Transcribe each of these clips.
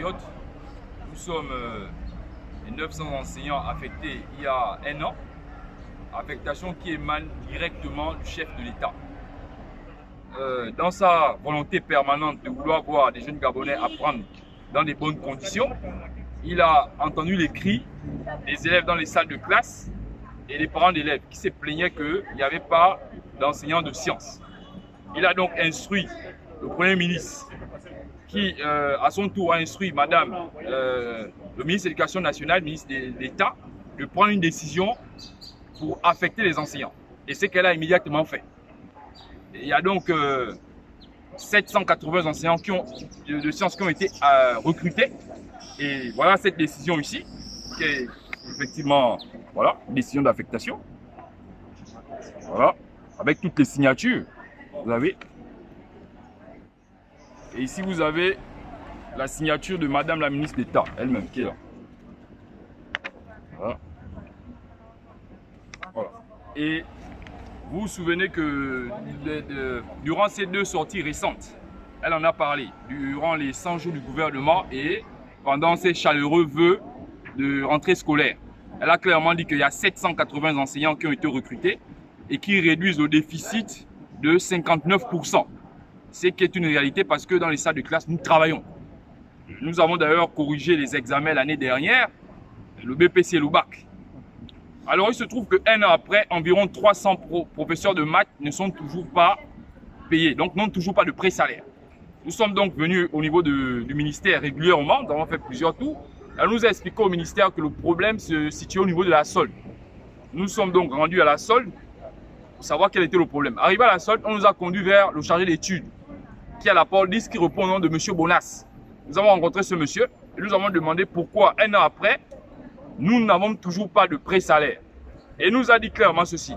compatriotes, nous sommes les 900 enseignants affectés il y a un an, affectation qui émane directement du chef de l'État. Dans sa volonté permanente de vouloir voir des jeunes Gabonais apprendre dans des bonnes conditions, il a entendu les cris des élèves dans les salles de classe et les parents d'élèves qui se plaignaient qu'il n'y avait pas d'enseignants de sciences. Il a donc instruit le Premier ministre qui, à son tour, a instruit Madame le ministre de l'Éducation nationale, le ministre de l'État, de prendre une décision pour affecter les enseignants. Et c'est qu'elle a immédiatement fait. Il y a donc 780 enseignants de sciences qui ont été recrutés. Et voilà cette décision ici, qui est effectivement une décision d'affectation. Voilà, avec toutes les signatures, vous avez. Et ici, vous avez la signature de Madame la ministre d'État elle-même qui est là. Voilà. Voilà. Et vous vous souvenez que durant ces deux sorties récentes, elle en a parlé, durant les 100 jours du gouvernement et pendant ces chaleureux vœux de rentrée scolaire. Elle a clairement dit qu'il y a 780 enseignants qui ont été recrutés et qui réduisent le déficit de 59%. Ce qui est une réalité parce que dans les salles de classe, nous travaillons. Nous avons d'ailleurs corrigé les examens l'année dernière, le BPC et le bac. Alors il se trouve qu'un an après, environ 300 professeurs de maths ne sont toujours pas payés, donc n'ont toujours pas de pré-salaire. Nous sommes donc venus au niveau du ministère régulièrement, nous avons fait plusieurs tours. Elle nous a expliqué au ministère que le problème se situe au niveau de la solde. Nous sommes donc rendus à la solde pour savoir quel était le problème. Arrivé à la solde, on nous a conduit vers le chargé d'études, qui est à la police, qui répond au nom de M. Bonas. Nous avons rencontré ce monsieur et nous avons demandé pourquoi un an après, nous n'avons toujours pas de pré-salaire. Et il nous a dit clairement ceci,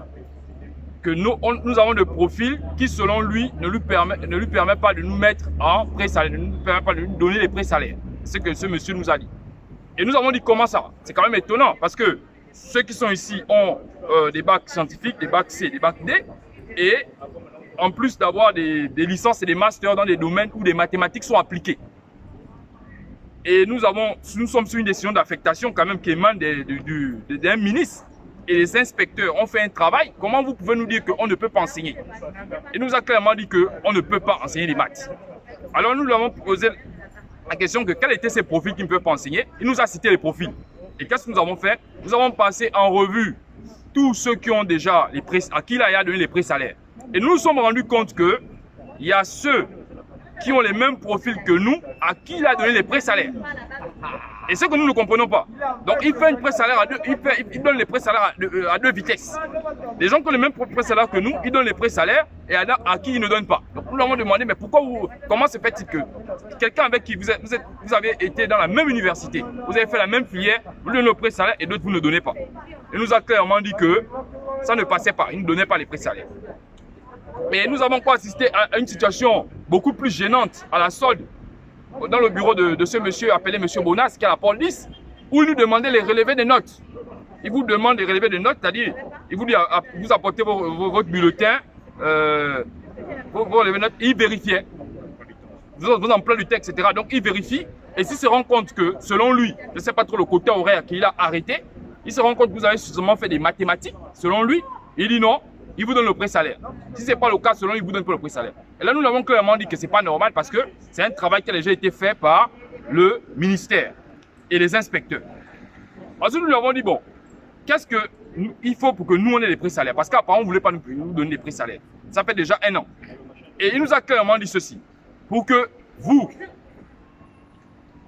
que nous avons des profils qui, selon lui, ne lui permet pas de nous mettre en pré-salaire, ne nous permet pas de nous donner les pré-salaires. C'est ce que ce monsieur nous a dit. Et nous avons dit comment ça? C'est quand même étonnant parce que ceux qui sont ici ont des bacs scientifiques, des bacs C, des bacs D, et en plus d'avoir des licences et des masters dans des domaines où des mathématiques sont appliquées. Et nous sommes sur une décision d'affectation quand même qui émane d'un ministre. Et les inspecteurs ont fait un travail. Comment vous pouvez nous dire qu'on ne peut pas enseigner? Il nous a clairement dit qu'on ne peut pas enseigner les maths. Alors nous lui avons posé la question que quels étaient ces profils qui ne peuvent pas enseigner. Il nous a cité les profils. Et qu'est-ce que nous avons fait? Nous avons passé en revue tous ceux qui ont déjà à qui il a donné les pré-salaires. Et nous nous sommes rendus compte qu'il y a ceux qui ont les mêmes profils que nous, à qui il a donné les pré-salaires. Et c'est que nous ne comprenons pas. Donc il fait une pré-salaire il donne les pré-salaires à deux vitesses. Les gens qui ont les mêmes pré-salaires que nous, ils donnent les pré-salaires et à qui ils ne donnent pas. Donc nous leur avons demandé, mais comment se fait-il que quelqu'un avec qui vous avez été dans la même université, vous avez fait la même filière, vous donnez le pré-salaire et d'autres vous ne donnez pas. Il nous a clairement dit que ça ne passait pas, il ne donnait pas les pré-salaires. Mais nous avons encore assisté à une situation beaucoup plus gênante à la solde dans le bureau de ce monsieur appelé M. Bonas, qui est à la police, où il nous demandait les relevés des notes. Il vous demande les relevés des notes, c'est-à-dire, il vous dit, vous apportez votre bulletin, vos relevés de notes, il vérifiait vos emplois du texte, etc. Donc il vérifie, et s'il se rend compte que, selon lui, je ne sais pas trop le côté horaire qu'il a arrêté, il se rend compte que vous avez suffisamment fait des mathématiques, selon lui, il dit non. Il vous donne le pré-salaire. Si ce n'est pas le cas, selon lui, il ne vous donne pas le pré-salaire. Et là, nous l'avons clairement dit que ce n'est pas normal parce que c'est un travail qui a déjà été fait par le ministère et les inspecteurs. Ensuite, nous lui avons dit, bon, qu'est-ce qu'il faut pour que nous, on ait les pré-salaires? Parce qu'apparemment, on ne voulait pas nous donner les pré-salaires. Ça fait déjà un an. Et il nous a clairement dit ceci. Pour que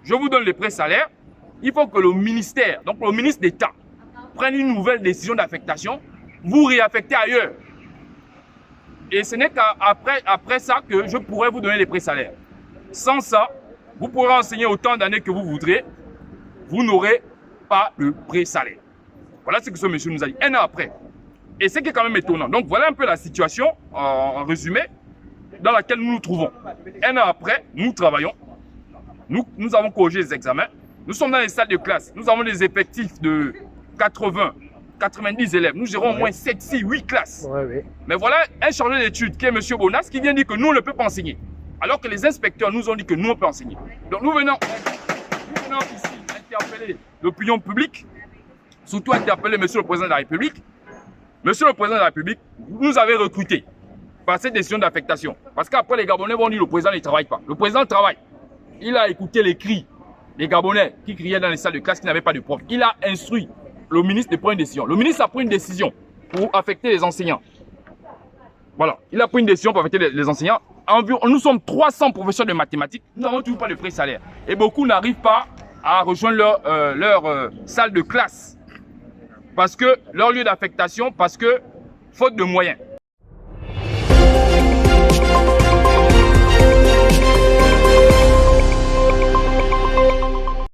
je vous donne les pré-salaires, il faut que le ministère, donc le ministre d'État, prenne une nouvelle décision d'affectation, vous réaffectez ailleurs. Et ce n'est qu'après ça que je pourrais vous donner les pré-salaires. Sans ça, vous pourrez enseigner autant d'années que vous voudrez, vous n'aurez pas de pré-salaire. Voilà ce que ce monsieur nous a dit un an après. Et c'est qui est quand même étonnant. Donc voilà un peu la situation, en résumé, dans laquelle nous nous trouvons. Un an après, nous travaillons, nous avons corrigé les examens, nous sommes dans les salles de classe, nous avons des effectifs de 90 élèves. Nous gérons au moins 7, 6, 8 classes. Mais voilà un chargé d'études qui est M. Bonas qui vient dire que nous, on ne peut pas enseigner. Alors que les inspecteurs nous ont dit que nous, on peut enseigner. Donc nous venons... maintenant ici interpeller l'opinion publique, surtout interpeller Monsieur le Président de la République. Monsieur le Président de la République, vous nous avez recruté par cette décision d'affectation. Parce qu'après, les Gabonais vont dire que le président ne travaille pas. Le président travaille. Il a écouté les cris des Gabonais qui criaient dans les salles de classe qui n'avaient pas de prof. Il a instruit le ministre de prendre une décision. Le ministre a pris une décision pour affecter les enseignants. Voilà. Il a pris une décision pour affecter les enseignants. Nous sommes 300 professeurs de mathématiques. Nous n'avons toujours pas de frais salaires. Et beaucoup n'arrivent pas à rejoindre leur salle de classe. Parce que leur lieu d'affectation, parce que faute de moyens.